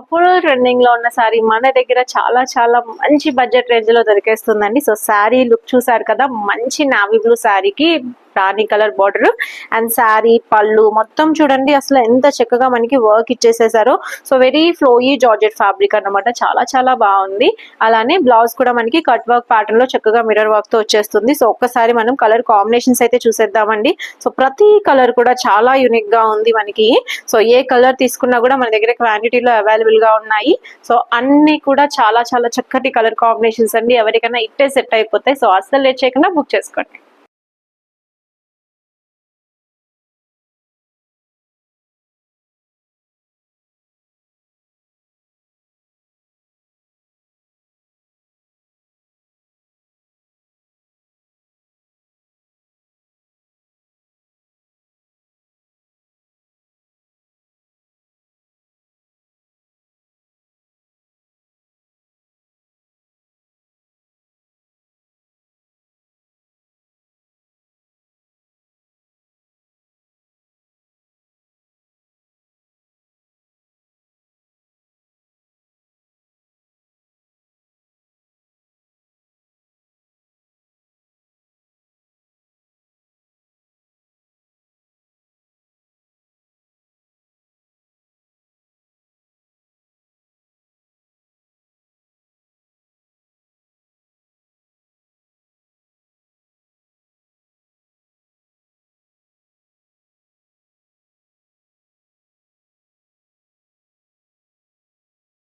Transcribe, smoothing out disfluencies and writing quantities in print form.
ఇప్పుడు ట్రెండింగ్ లో ఉన్న సారీ మన దగ్గర చాలా చాలా మంచి బడ్జెట్ రేంజ్ లో దొరికేస్తుందండి. సో శారీ లుక్ చూసారు కదా, మంచి నావీ బ్లూ శారీకి రాణి కలర్ బార్డర్ అండ్ శారీ పళ్ళు మొత్తం చూడండి అసలు ఎంత చక్కగా మనకి వర్క్ ఇచ్చేసేసారో. So very flowy georgette fabric అన్నమాట, చాలా చాలా బాగుంది. అలానే బ్లౌజ్ కూడా మనకి కట్ వర్క్ ప్యాటర్న్ లో చక్కగా మిర్రర్ వర్క్ తో వచ్చేస్తుంది. సో ఒక్కసారి మనం కలర్ కాంబినేషన్స్ అయితే చూసేద్దామండి. సో ప్రతి కలర్ కూడా చాలా యూనిక్ గా ఉంది మనకి. సో ఏ కలర్ తీసుకున్నా కూడా మన దగ్గర క్వాంటిటీలో అవైలబుల్ గా ఉన్నాయి. సో అన్ని కూడా చాలా చాలా చక్కటి కలర్ కాంబినేషన్స్ అండి. ఎవరికైనా ఇట్టే సెట్ అయిపోతాయి. సో అస్సలు లేట్ చేయకుండా బుక్ చేసుకోండి.